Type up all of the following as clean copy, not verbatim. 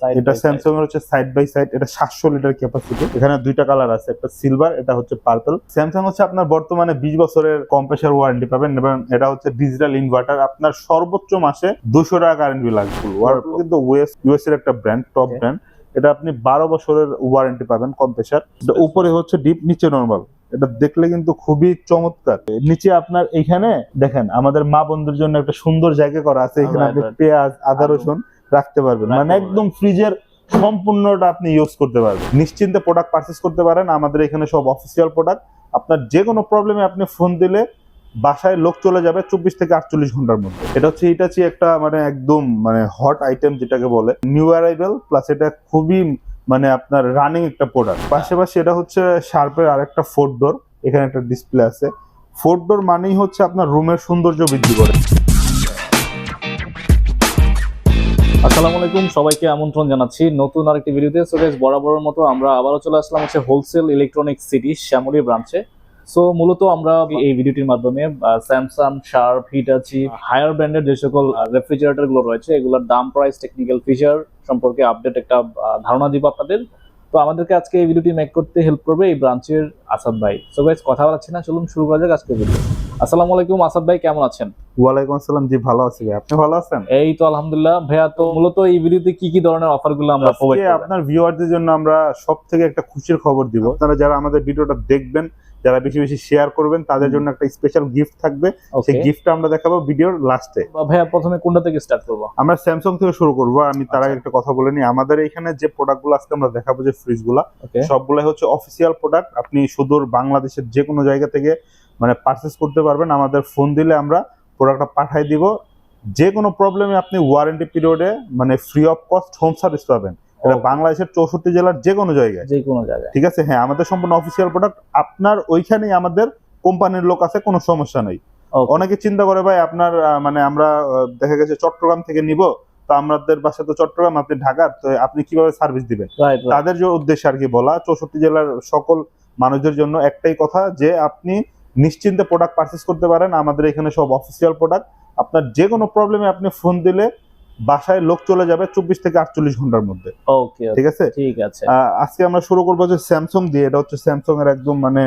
এটা স্যামসাং এর হচ্ছে সাইড বাই সাইড, এটা 700 লিটার ক্যাপাসিটি। এখানে দুইটা কালার আছে, একটা সিলভার, এটা হচ্ছে পার্পল। স্যামসাং হচ্ছে আপনার বর্তমানে 20 বছরের কম্প্রেসার ওয়ারেন্টি পাবেন এবং এটা হচ্ছে ডিজিটাল ইনভার্টার। আপনার সর্বোচ্চ মাসে 200 টাকা কারেন্ট বিল আসবে। ওয়ারপুল কিন্তু ইউএস এর একটা ব্র্যান্ড, টপ ব্র্যান্ড। এটা আপনি 12 বছরের ওয়ারেন্টি পাবেন কম্প্রেসার। এটা উপরে হচ্ছে ডিপ, নিচে নরমাল। এটা দেখলে কিন্তু খুবই চমৎকার। নিচে আপনার এইখানে দেখেন আমাদের মা বন্ধুর জন্য একটা সুন্দর জায়গা করা আছে, এখানে আপনি পেঁয়াজ, আদা, রসুন রাখতে পারবেন, মানে একদম ফ্রিজের সম্পূর্ণটা আপনি ইউজ করতে পারবেন। নিশ্চিন্তে প্রোডাক্ট পারচেজ করতে পারেন। আমাদের এখানে সব অফিসিয়াল প্রোডাক্ট। আপনার যে কোনো প্রবলেমে আপনি ফোন দিলে বাসায় লোক চলে যাবে 24 থেকে 48 ঘন্টার মধ্যে। এটা হচ্ছে হিটাচি একটা মানে একদম মানে হট আইটেম যেটাকে বলে, নিউ অ্যারাইভেল প্লাস এটা খুবই মানে আপনার রানিং একটা প্রোডাক্ট। পাশাপাশি এটা হচ্ছে শার্পের আরেকটা 4 ডোর। এখানে একটা ডিসপ্লে আছে। 4 ডোর মানেই হচ্ছে আপনার রুমের সৌন্দর্য বৃদ্ধি করে। আসসালামু আলাইকুম, সবাইকে আমন্ত্রণ জানাচ্ছি নতুন আরেকটি ভিডিওতে। সো গাইস, বরাবরের মতো আমরা আবারও চলে আসলাম হচ্ছে হোলসেল ইলেকট্রনিক্স সিটি শ্যামলী ব্রাঞ্চে। সো মূলত আমরা এই ভিডিওটির মাধ্যমে স্যামসাং, শার্প, হিটাচি, হায়ার ব্র্যান্ডের যে সকল রেফ্রিজারেটর গুলো রয়েছে এগুলোর দাম, প্রাইস, টেকনিক্যাল ফিচার সম্পর্কে আপডেট একটা ধারণা দিব আপনাদের। তো আমাদেরকে আজকে এই ভিডিওটি মেক করতে হেল্প করবে এই ব্রাঞ্চের আসাদ ভাই। সো গাইস, কথা বলাচ্ছি না, চলুন শুরু করা যাক আজকের ভিডিও। আসসালামু আলাইকুম আসাদ ভাই, কেমন আছেন? ওয়ালাইকুম আসসালাম। জি ভালো আছি ভাই, আপনি ভালো আছেন? এই তো আলহামদুলিল্লাহ। ভাইয়া, তো মূলত এই ভিডিওতে কি কি ধরনের অফার গুলো আমরা প্রোভাইড করব? আপনার ভিউয়ারদের জন্য আমরা সবথেকে একটা খুশির খবর দিব। আপনারা যারা আমাদের ভিডিওটা দেখবেন, যারা বেশি বেশি শেয়ার করবেন, তাদের জন্য একটা স্পেশাল গিফট থাকবে। সেই গিফটটা আমরা দেখাবো ভিডিওর লাস্টে। ভাইয়া, প্রথমে কোনটা থেকে স্টার্ট করব? আমরা স্যামসাং থেকে শুরু করব। আমি তার আগে একটা কথা বলে নিই, আমাদের এখানে যে প্রোডাক্টগুলো আজকে আমরা দেখাবো, যে ফ্রিজগুলো, সবগুলাই হচ্ছে অফিসিয়াল প্রোডাক্ট। আপনি সুদূর বাংলাদেশের যে কোনো জায়গা থেকে মানে পারচেজ করতে পারবেন। আমাদের ফোন দিলে আমরা প্রোডাক্টটা পাঠিয়ে দিব। যে কোনো প্রবলেমে আপনি ওয়ারেন্টি পিরিয়ডে মানে free of cost home service পাবেন। এটা বাংলাদেশের 64 জেলার যে কোনো জায়গায়, ঠিক আছে? হ্যাঁ, আমাদের সম্পূর্ণ অফিসিয়াল প্রোডাক্ট। আপনার ওইখানেই আমাদের কোম্পানির লোক আছে, কোনো সমস্যা নেই। অনেকে চিন্তা করে ভাই আপনার মানে আমরা দেখা গেছে চট্টগ্রাম থেকে নিব, তো আমাদের বাসা তো চট্টগ্রাম, আপনি ঢাকার, তো আপনি কিভাবে সার্ভিস দিবেন? তাদের যে উদ্দেশ্যে আর কি বলা, 64 জেলার সকল মানুষদের জন্য একটাই কথা, যে আপনি নিশ্চিন্তে প্রোডাক্ট পারচেজ করতে পারেন। আমাদের এখানে সব অফিসিয়াল প্রোডাক্ট। আপনার যে কোনো প্রবলেমে আপনি ফোন দিলে বাসায় লোক চলে যাবে 24 থেকে 48 ঘন্টার মধ্যে। ওকে, ঠিক আছে, ঠিক আছে। আজকে আমরা শুরু করবো যে স্যামসাং দিয়ে। এটা হচ্ছে স্যামসাং এর একদম মানে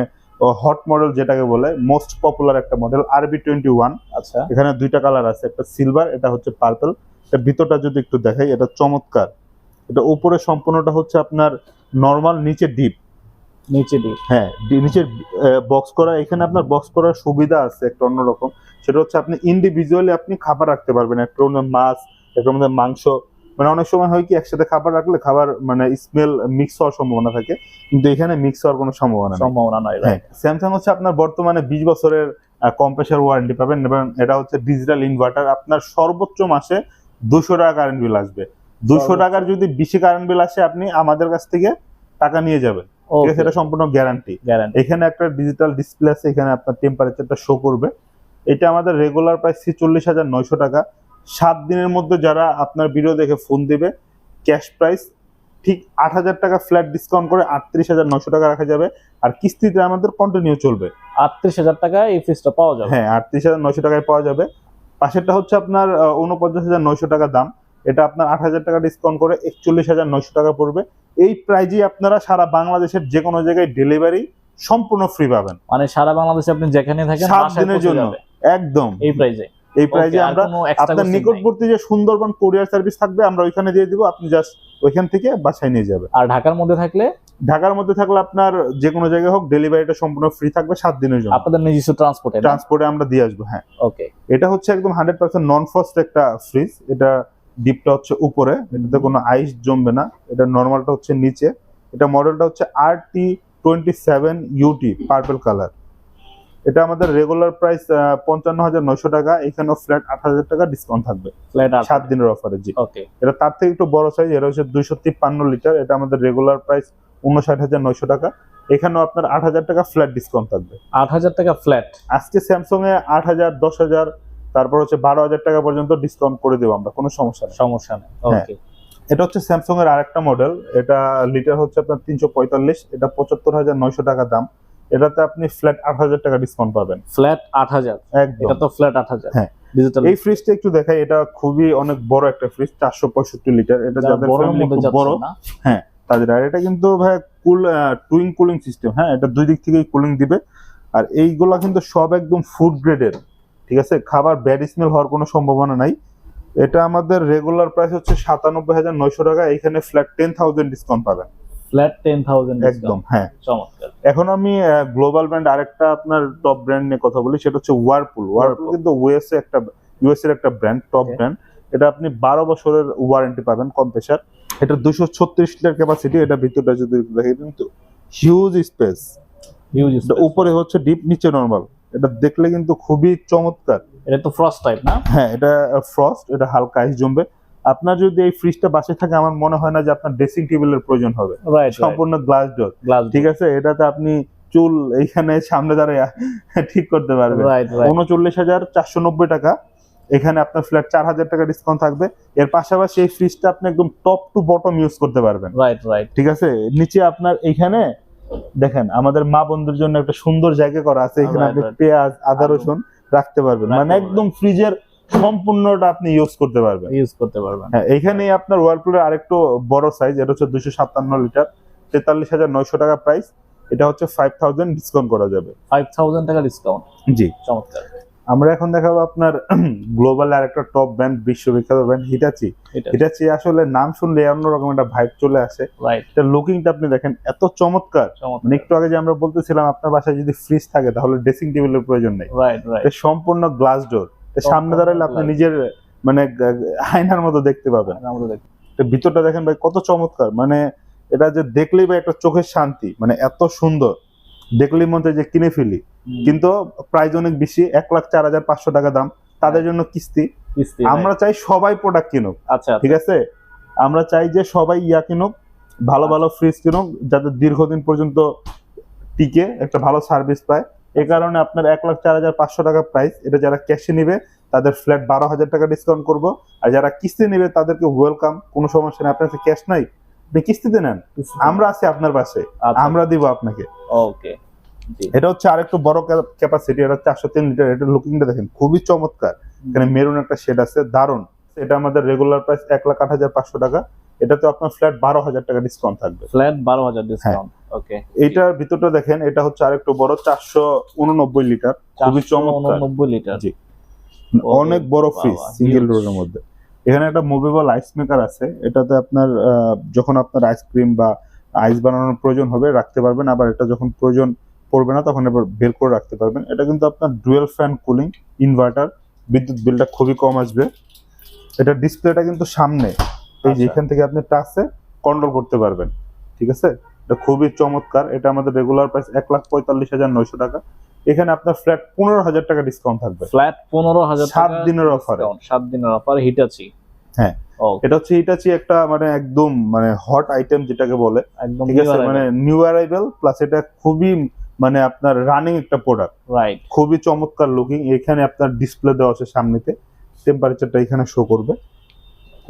হট মডেল, যেটাকে বলে মোস্ট পপুলার একটা মডেল, RB21। আচ্ছা, এখানে দুইটা কালার আছে, একটা সিলভার, এটা হচ্ছে পার্পল। এটা ভিতরটা যদি একটু দেখাই, এটা চমৎকার। এটা উপরে সম্পূর্ণটা হচ্ছে আপনার নরমাল, নিচে ডিপ। হ্যাঁ, নিচের বক্স করা। এখানে আপনার বক্স করার সুবিধা আছে একটা অন্যরকম, সেটা হচ্ছে আপনি ইন্ডিভিজুয়ালি আপনি খাবার রাখতে পারবেন। একটা মাছ, একটা মাংস, মানে অনেক সময় হয় কি একসাথে খাবার রাখলে খাবার মানে স্মেল মিক্স হওয়ার সম্ভাবনা থাকে, কিন্তু এখানে মিক্স হওয়ার কোনো সম্ভাবনা নয়। হ্যাঁ, স্যামসাং হচ্ছে আপনার বর্তমানে 20 বছরের কম্প্রেসার ওয়ারেন্টি পাবেন এবং এটা হচ্ছে ডিজিটাল ইনভার্টার। আপনার সর্বোচ্চ মাসে 200 টাকা কারেন্ট বিল আসবে। 200 টাকার যদি বেশি কারেন্ট বিল আসে, আপনি আমাদের কাছ থেকে টাকা নিয়ে যাবেন। ঠিক আছে, এটা সম্পূর্ণ গ্যারান্টি। এখানে একটা ডিজিটাল ডিসপ্লে আছে, এখানে আপনার টেম্পারেচারটা শো করবে। এটা আমাদের রেগুলার প্রাইস 46,900 টাকা। 7 দিনের মধ্যে যারা আপনার ভিডিও দেখে ফোন দিবে, ক্যাশ প্রাইস ঠিক 8,000 টাকা ফ্ল্যাট ডিসকাউন্ট করে 38,900 টাকা রাখা যাবে। আর কিস্তিতে আমাদের কন্টিনিউ চলবে। 38,000 টাকায় এই ফ্রিজটা পাওয়া যাবে? হ্যাঁ, 38,900 টাকায় পাওয়া যাবে। পাশেরটা হচ্ছে আপনার 49,900 টাকা দাম। এটা আপনার 8,000 টাকা ডিসকাউন্ট করে 41,900 টাকা পড়বে। এই প্রাইজে আপনারা সারা বাংলাদেশের যে কোনো জায়গায় ডেলিভারি সম্পূর্ণ ফ্রি পাবেন। মানে সারা বাংলাদেশে আপনি যেখানে থাকেন 7 দিনের জন্য একদম এই প্রাইজে। আমরা আপনার নিকটবর্তী যে সুন্দরবন কুরিয়ার সার্ভিস থাকবে, আমরা ওইখানে দিয়ে দিব। আপনি জাস্ট ওইখান থেকে বাসায় নিয়ে যাবেন। আর ঢাকার মধ্যে থাকলে আপনার যে কোনো জায়গায় হোক ডেলিভারিটা সম্পূর্ণ ফ্রি থাকবে 7 দিনের জন্য। আপনাদের নিজস্ব ট্রান্সপোর্টে আমরা দিয়ে আসবো। হ্যাঁ, ওকে। এটা হচ্ছে একদম 100% নন ফ্রস্ট একটা ফ্রিজ। এটা ডিপটা হচ্ছে উপরে, এটাতে কোনো আইস জমবে না। এটা নরমালটা হচ্ছে নিচে। এটা মডেলটা হচ্ছে RT27UT পার্পল কালার। এটা আমাদের রেগুলার প্রাইস 55,900 টাকা। এখানেও ফ্ল্যাট 8,000 টাকা ডিসকাউন্ট থাকবে 7 দিনের অফারে। জি, ওকে। এটা তার থেকে একটু বড় সাইজ, এটা হচ্ছে 253 লিটার। এটা আমাদের রেগুলার প্রাইস 59,900 টাকা। এখানেও আপনার 8,000 টাকা ফ্ল্যাট ডিসকাউন্ট থাকবে। 8,000 টাকা ফ্ল্যাট আজকে স্যামসাং এ 8,000, 10,000, তারপর হচ্ছে 12,000 টাকা পর্যন্ত ডিসকাউন্ট করে দেবো আমরা, কোনো সমস্যা নেই। ওকে। এটা হচ্ছে স্যামসাং এর আরেকটা মডেল। এটা লিটার হচ্ছে আপনার 345। এটা 75,900 টাকা দাম। এটাতে আপনি ফ্ল্যাট 8,000 টাকা ডিসকাউন্ট পাবেন। ফ্ল্যাট 8,000? একদম, এটা তো ফ্ল্যাট 8,000। হ্যাঁ। ডিজিটাল। এই ফ্রিজটা একটু দেখাই, এটা খুবই অনেক বড় একটা ফ্রিজ, 465 লিটার। এটা যাদের ফ্যামিলি একটু বড়, হ্যাঁ তাদের। আর এটা কিন্তু ভাই টুইন কুলিং সিস্টেম, হ্যাঁ এটা দুই দিক থেকেই কুলিং দিবে। আর এইগুলা কিন্তু সব একদম ফুড গ্রেডের, ঠিক আছে, খাবার ব্যাড স্মেল হওয়ার কোনো সম্ভাবনা নাই। এটা আমাদের রেগুলার প্রাইস হচ্ছে 97,900 টাকা, এখানে ফ্ল্যাট 10,000 ডিসকাউন্ট পাবেন। ফ্ল্যাট 10,000 একদম, হ্যাঁ। চমৎকার। এখন আমি গ্লোবাল ব্র্যান্ড আরেকটা আপনার টপ ব্র্যান্ড নিয়ে কথা বলি, সেটা হচ্ছে whirlpool। whirlpool কিন্তু ইউএস এর একটা ব্র্যান্ড, টপ ব্র্যান্ড। এটা আপনি 12 বছরের ওয়ারেন্টি পাবেন কম্প্রেসার। এটা 236 লিটার ক্যাপাসিটি। এটা ভিতরটা যদি দেখেন কিন্তু হিউজ স্পেস, উপরে হচ্ছে ডিপ, নিচে নরমাল। এটা দেখলে কিন্তু খুবই চমৎকার। এটা তো ফ্রস্ট টাইপ না? হ্যাঁ এটা ফ্রস্ট, এটা হালকা আইস জমবে। আপনার যদি এই ফ্রিজটা বাসে থাকে, আমার মনে হয় না যে আপনার ড্রেসিং টেবিলের প্রয়োজন হবে। সম্পূর্ণ গ্লাস ডোর, ঠিক আছে। এটাতে আপনি চুল এইখানে সামনে দাঁড়িয়ে ঠিক করতে পারবেন। 39,490 টাকা। এখানে আপনার ফ্ল্যাট 4,000 টাকা ডিসকাউন্ট থাকবে। এর পাশাপাশি এই ফ্রিজটা আপনি একদম টপ টু বটম ইউজ করতে পারবেন। ঠিক আছে। নিচে আপনার এইখানে দেখেন আমাদের মা বন্ধুর জন্য একটা সুন্দর জায়গা করা আছে, এখানে আপনি পেঁয়াজ, আদা, রসুন রাখতে পারবেন। মানে একদম ফ্রিজের সম্পূর্ণটা আপনি ইউজ করতে পারবেন। হ্যাঁ, এইখানে আপনার whirlpool এর আরেকটু বড় সাইজ, এটা হচ্ছে 257 লিটার, 43,900 টাকা প্রাইস। এটা হচ্ছে 5,000 ডিসকাউন্ট করা যাবে। 5,000 টাকা ডিসকাউন্ট। জি, চমৎকার। আমরা এখন দেখাবো আপনার গ্লোবাল আর একটা টপ ব্র্যান্ড, বিশ্ববিখ্যাত ব্র্যান্ড হিটাচি। হিটাচি আসলে নাম শুনলে অন্যরকম একটা ভাইব চলে আসে। এটা লুকিংটা আপনি দেখেন, এত চমৎকার। মানে একটু আগে যে আমরা বলতেছিলাম আপনার বাসায় যদি ফ্রিজ থাকে তাহলে ড্রেসিং টেবিলের প্রয়োজন নেই। এটা সম্পূর্ণ গ্লাস ডোর। সামনে দাঁড়ালে আপনি নিজের মানে আয়নার মতো দেখতে পাবেন। ভিতরটা দেখেন ভাই কত চমৎকার। মানে এটা যে দেখলেই ভাই একটা চোখের শান্তি, মানে এত সুন্দর, দেখলেই মনে হয় যে কিনে ফেলি। কিন্তু প্রাইস অনেক বেশি, 1,04,500 টাকা দাম। তাদের জন্য কিস্তি। আমরা চাই সবাই প্রোডাক্ট কিনুক। আচ্ছা, ঠিক আছে। আমরা চাই যে সবাই কিনুক, ভালো ভালো ফ্রিজ কিনুক, যাতে দীর্ঘদিন পর্যন্ত টিকে, একটা ভালো সার্ভিস পায়। এই কারণে আপনার 1,04,500 টাকা প্রাইস। এটা যারা ক্যাশে নিবে তাদের ফ্ল্যাট 12,000 টাকা ডিসকাউন্ট করবো। আর যারা কিস্তি নিবে তাদেরকে ওয়েলকাম, কোনো সমস্যা নেই। আপনার কাছে ক্যাশ নাই, আপনি কিস্তিতে নেন, আমরা আছি আপনার পাশে, আমরা দিব আপনাকে। ওকে। এটা হচ্ছে আরেকটু বড় ক্যাপাসিটি, এটা 403 লিটার। এটা লুকিংটা দেখেন খুবই চমৎকার। এখানে মেরুন একটা শেড আছে, দারুন। এটা আমাদের রেগুলার প্রাইস 1,08,500 টাকা। এটাতে আপনার ফ্ল্যাট 12,000 টাকা ডিসকাউন্ট থাকবে। Flat 12,000 discount. ওকে। এইটার ভিতরটা দেখেন, এটা হচ্ছে আরেকটু বড়, 489 লিটার, খুবই চমৎকার। 489 লিটার, জি, অনেক বড় ফ্রিজ, সিঙ্গেল ডোরের মধ্যে। এখানে একটা মুভেবল আইস মেকার আছে। এটাতে আপনার যখন আপনার আইসক্রিম বা আইস বানানোর প্রয়োজন হবে রাখতে পারবেন, আবার এটা যখন প্রয়োজন পড়বে না তখন এবার বের করে রাখতে পারবেন। এটা কিন্তু আপনার ডুয়েল ফ্যান কুলিং ইনভার্টার, বিদ্যুৎ বিলটা খুবই কম আসবে। এটা ডিসপ্লেটা কিন্তু সামনে, এই যে এখান থেকে আপনি টাচে কন্ট্রোল করতে পারবেন। ঠিক আছে, এটা খুবই চমৎকার। এটা আমাদের রেগুলার প্রাইস 1,45,900 টাকা। এখানে আপনার ফ্ল্যাট 15,000 টাকা ডিসকাউন্ট থাকবে। ফ্ল্যাট 15,000 টাকা, 7 দিনের অফার। 7 দিনের অফার হিটাচি। হ্যাঁ, এটা হচ্ছে হিটাচি, একটা মানে একদম মানে হট আইটেম যেটাকে বলে। ঠিক আছে, মানে নিউ অ্যারাইভাল প্লাস এটা খুবই মানে আপনার রানিং একটা প্রোডাক্ট। রাইট, খুবই চমৎকার লুকিং। এখানে আপনার ডিসপ্লে দেওয়া আছে সামনেতে, টেম্পারেচারটা এখানে শো করবে।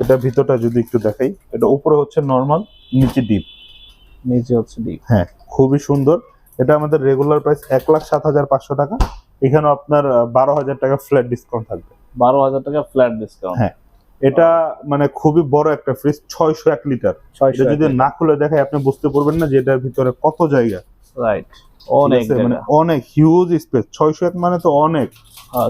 এটা ভিতরটা যদি একটু দেখাই, এটা উপরে হচ্ছে নরমাল, নিচে ডিপ। নিচে হচ্ছে ডিপ। হ্যাঁ, খুবই সুন্দর। এটা আমাদের রেগুলার প্রাইস 1,07,500 টাকা। এখানে আপনার 12,000 টাকা ফ্ল্যাট ডিসকাউন্ট থাকবে। 12,000 টাকা ফ্ল্যাট ডিসকাউন্ট। হ্যাঁ, এটা মানে খুবই বড় একটা ফ্রিজ, 601 লিটার। এটা যদি না খুলে দেখাই আপনি বুঝতে পারবেন না যে এটার ভিতরে কত জায়গা। রাইট, অনেক মানে অনেক হিউজ স্পেস। 601 মানে তো অনেক।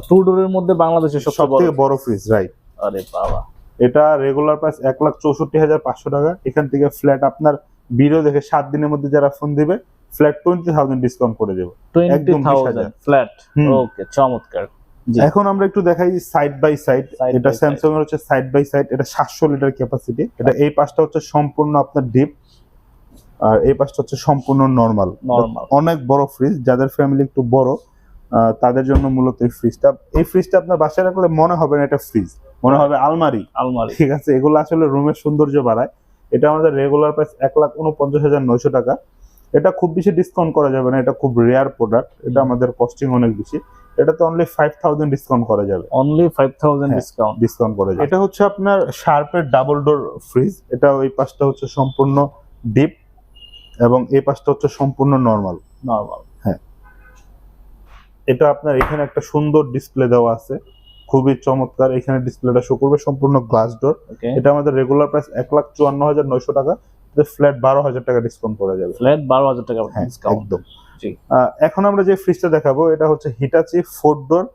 টু ডোরের মধ্যে বাংলাদেশের সবথেকে বড় ফ্রিজ। রাইট। আরে বাবা। এটা রেগুলার প্রাইস 1,64,500 টাকা। এখান থেকে ফ্ল্যাট আপনার ভিডিও দেখে 7 দিনের মধ্যে যারা ফোন দিবে ফ্ল্যাট 20,000 ডিসকাউন্ট করে দেব। 20,000 ফ্ল্যাট। ওকে, চমৎকার। এখন আমরা একটু দেখাই সাইড বাই সাইড। এটা স্যামসাং এর হচ্ছে সাইড বাই সাইড। এটা 700 লিটার ক্যাপাসিটি। এটা এই পাশটা হচ্ছে সম্পূর্ণ আপনার ডিপ, আর এই পাশটা হচ্ছে সম্পূর্ণ নরমাল। অনেক বড় ফ্রিজ, যাদের ফ্যামিলি একটু বড় তাদের জন্য মূলত এই ফ্রিজটা। এই ফ্রিজটা আপনার বাসায় রাখলে মনে হবে না এটা ফ্রিজ, মনে হবে আলমারি। ঠিক আছে, এগুলো আসলে রুমের সৌন্দর্য বাড়ায়। এটা আমাদের রেগুলার প্রাইস 1,49,900 টাকা। এটা খুব বেশি ডিসকাউন্ট করা যাবে না, এটা খুব রেয়ার প্রোডাক্ট। এটা আমাদের কস্টিং অনেক বেশি। এটাতে অনলি 5,000 ডিসকাউন্ট করা যাবে। অনলি 5,000 ডিসকাউন্ট করা যাবে। এটা হচ্ছে আপনার শার্পের ডাবল ডোর ফ্রিজ। এটা ওই পাশটা হচ্ছে সম্পূর্ণ ডিপ এবং এই পাশটা হচ্ছে সম্পূর্ণ নরমাল। হ্যাঁ, এটা আপনার এখানে একটা সুন্দর ডিসপ্লে দেওয়া আছে। খুবই চমৎকার। এখানে ডিসপ্লেটা শো করবে, সম্পূর্ণ গ্লাস ডোর। ওকে, এটা আমাদের রেগুলার প্রাইস 1,54,900 টাকা, ফ্ল্যাট 12,000 টাকা ডিসকাউন্ট করা যাবে। ফ্ল্যাট 12,000 টাকা হ্যাঁ ডিসকাউন্ট। একদম। জি। এখন আমরা যে ফ্রিজটা দেখাবো এটা হচ্ছে হিটাচি 4 ডোর।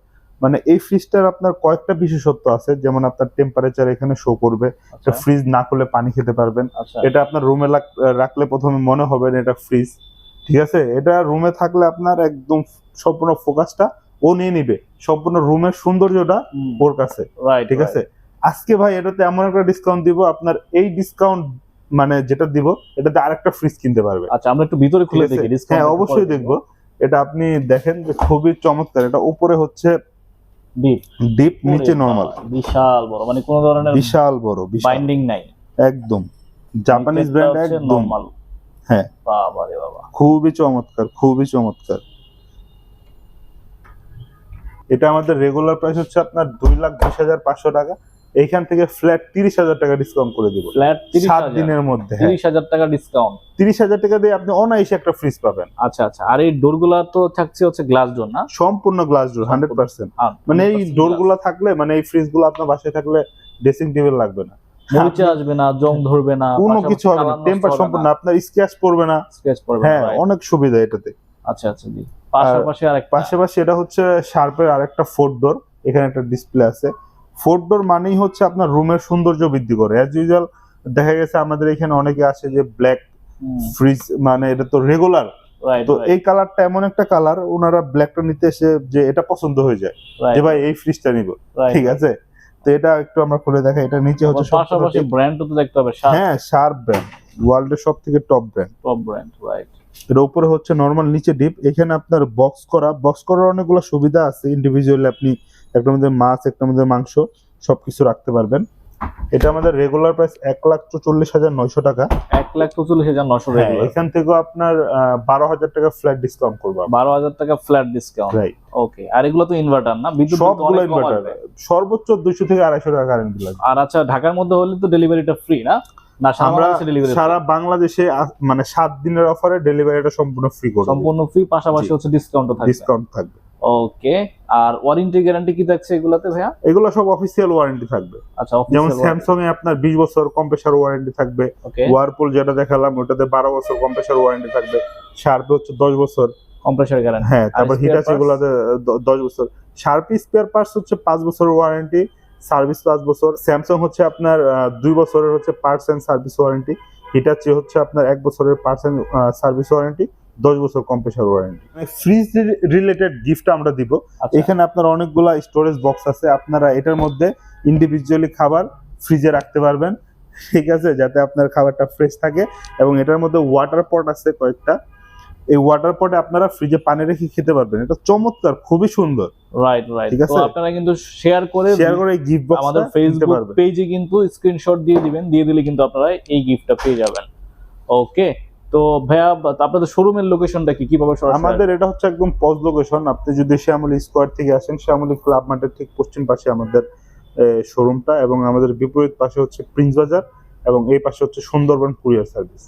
মানে এই ফ্রিজটার আপনার কয়েকটা বিশেষত্ব আছে, যেমন আপনার টেম্পারেচার এখানে শো করবে, আচ্ছা ফ্রিজ না খুলে পানি খেতে পারবেন। আচ্ছা, এটা আপনার রুমে রাখলে প্রথমে মনে হবে না এটা ফ্রিজ, ঠিক আছে। এটা রুমে থাকলে আপনার একদম সম্পূর্ণ ফোকাসটা ও নিয়ে নিবে, সম্পূর্ণ রুমের সৌন্দর্যটা ওর কাছে, রাইট, ঠিক আছে। আজকে ভাই এটাতে এমন একটা ডিসকাউন্ট দিব, আপনার এই ডিসকাউন্ট মানে যেটা দিব এটাতে আরেকটা ফ্রিজ কিনতে পারবে। আচ্ছা, আমরা একটু ভিতরে খুলে দেখি ডিসকাউন্ট। হ্যাঁ অবশ্যই দেখবো। এটা আপনি দেখেন যে খুবই চমৎকার। এটা উপরে হচ্ছে ডিপ, নিচে নরমাল। বিশাল বড়, মানে কোনো ধরনের বিশাল বড়, বাইন্ডিং নাই, একদম জাপানিজ ব্র্যান্ড, একদম নরমাল। হ্যাঁ বাবা রে বাবা, খুবই চমৎকার, খুবই চমৎকার। এটা আমাদের রেগুলার প্রাইস হচ্ছে আপনার 2,20,500 টাকা। এইখান থেকে ফ্ল্যাট 30,000 টাকা ডিসকাউন্ট করে দিব, ফ্ল্যাট 7 দিনের মধ্যে। 30,000 টাকা ডিসকাউন্ট। 30,000 টাকা দিয়ে আপনি অনায়াসে একটা ফ্রিজ পাবেন। আচ্ছা আচ্ছা, আর এই ডোরগুলা তো থাকছে হচ্ছে গ্লাস ডোর না? সম্পূর্ণ গ্লাস ডোর, 100%। মানে এই ডোরগুলো থাকলে, মানে এই ফ্রিজগুলো আপনার বাসায় থাকলে ড্রেসিং টেবিল লাগবে না, মরিচা আসবে না, জং ধরবে না, কোনো কিছু হবে না, টেম্পার সম্পূর্ণ, আপনার স্ক্র্যাচ পড়বে না, স্ক্র্যাচ পড়বে না। হ্যাঁ অনেক সুবিধা এটাতে। আচ্ছা আচ্ছা জি। পাশাপাশি এটা হচ্ছে শার্পের আরেকটা 4 ডোর। এখানে একটা ডিসপ্লে আছে। 4 ডোর মানেই হচ্ছে আপনার রুমের সৌন্দর্য বৃদ্ধি করে। অ্যাজ ইউজুয়াল দেখা গেছে আমাদের এখানে অনেকে আসে যে ব্ল্যাক ফ্রিজ, মানে এটা তো রেগুলার, তো এই কালারটা এমন একটা কালার, ওনারা ব্ল্যাকটা নিতে এসে যে এটা পছন্দ হয়ে যায় যে ভাই এই ফ্রিজটা নিব, ঠিক আছে। তো এটা একটু আমরা খুলে দেখাই। এটা নিচে হচ্ছে পাশাপাশি ব্র্যান্ডও তো দেখতে হবে। হ্যাঁ শার্প ব্র্যান্ড, ওয়ার্ল্ডের সবথেকে টপ ব্র্যান্ড, রাইট। এর উপরে হচ্ছে নরমাল, নিচে ডিপ। এখানে আপনার বক্স করার অনেকগুলো সুবিধা আছে। ইন্ডিভিজুয়ালি আপনি একটার মধ্যে মাছ, একটার মধ্যে মাংস সবকিছু রাখতে পারবেন। এটা আমাদের রেগুলার প্রাইস 1,44,900 টাকা। 1,44,900 রেগুলার। এখান থেকে আপনার 12,000 টাকা ফ্ল্যাট ডিসকাউন্ট করবো। 12,000 টাকা ফ্ল্যাট ডিসকাউন্ট, রাইট। ওকে, আর এগুলো তো ইনভার্টার না? বিদ্যুৎ সবগুলো ইনভার্টার, সর্বোচ্চ 200 থেকে 250 টাকা কারেন্ট বিল লাগবে। আর আচ্ছা, ঢাকার মধ্যে হলে তো ডেলিভারিটা ফ্রি না? আমরা সারা বাংলাদেশে মানে 7 দিনের অফারে ডেলিভারিটা সম্পূর্ণ ফ্রি করব, সম্পূর্ণ ফ্রি। পাশাপাশি হচ্ছে ডিসকাউন্ট থাকবে। ওকে, আর ওয়ারেন্টি গ্যারান্টি কি থাকছে এগুলাতে ভাইয়া? এগুলো সব অফিশিয়াল ওয়ারেন্টি থাকবে। আচ্ছা, যেমন স্যামসাং এ আপনার 20 বছর কম্প্রেসার ওয়ারেন্টি থাকবে। ওয়ারপুল যেটা দেখালাম ওটাতে 12 বছর কম্প্রেসার ওয়ারেন্টি থাকবে। শার্পে হচ্ছে 10 বছর কম্প্রেসার গ্যারান্টি। হ্যাঁ, তারপর হিটাচি গুলাতে 10 বছর। শার্পি স্পেয়ার পার্টস হচ্ছে 5 বছর ওয়ারেন্টি, সার্ভিস 5 বছর। স্যামসাং হচ্ছে আপনার 2 বছরের হচ্ছে parts and service warranty. Hitachi হচ্ছে আপনার 1 বছরের পার্টস এন্ড সার্ভিস ওয়ারেন্টি, 10 বছর compressor warranty. Fridge related gift আমরা দিব। এখানে আপনার অনেকগুলা স্টোরেজ বক্স আছে, আপনারা এটার মধ্যে ইন্ডিভিজুয়ালি খাবার ফ্রিজে রাখতে পারবেন, ঠিক আছে, যাতে আপনার খাবারটা ফ্রেশ থাকে। এবং এটার মধ্যে ওয়াটার পট আছে কয়েকটা, এই ওয়াটার পটে আপনারা ফ্রিজে পানি রেখে খেতে পারবেন। এটা চমৎকার, খুবই সুন্দর, রাইট। তো আপনারা কিন্তু শেয়ার করে এই গিফট বক্স আমাদের ফেসবুক পেজে কিন্তু স্ক্রিনশট দিয়ে দিবেন, দিয়ে দিলে কিন্তু আপনারা এই গিফটটা পেয়ে যাবেন। ওকে, তো ভাইয়া আপনাদের শোরুমের লোকেশনটা কি, কিভাবে সরাসরি? আমাদের এটা হচ্ছে একদম পজ লোকেশন। আপনি যদি শ্যামলী স্কয়ার থেকে আসেন, শ্যামলী ক্লাব মার্কেটের ঠিক পশ্চিম পাশে আমাদের শোরুমটা, এবং আমাদের বিপরীত পাশে হচ্ছে প্রিন্স বাজার, এবং এই পাশে হচ্ছে সুন্দরবন কুরিয়ার সার্ভিস।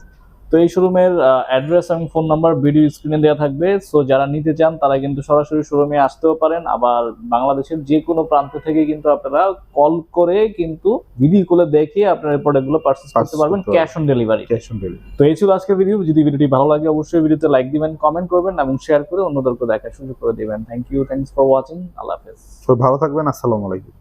তো এই শোরুমের অ্যাড্রেস এবং ফোন নাম্বার ভিডিও স্ক্রিনে দেওয়া থাকবে। সো যারা নিতে চান তারা কিন্তু সরাসরি শোরুমে আসতেও পারেন, আবার বাংলাদেশের যে কোনো প্রান্ত থেকে কিন্তু আপনারা কল করে কিন্তু ভিডিও কলে দেখে আপনারা এই প্রোডাক্টগুলো পারচেজ করতে পারবেন, ক্যাশ অন ডেলিভারি। তো এই ছিল আজকের ভিডিও। যদি ভিডিওটি ভালো লাগে অবশ্যই ভিডিওতে লাইক দিবেন, কমেন্ট করবেন এবং শেয়ার করে অন্যদেরকে দেখার সুযোগ করে দিবেন। Thanks for watching. আল্লাহ হাফেজ। সবাই ভালো থাকবেন। আসসালামু আলাইকুম।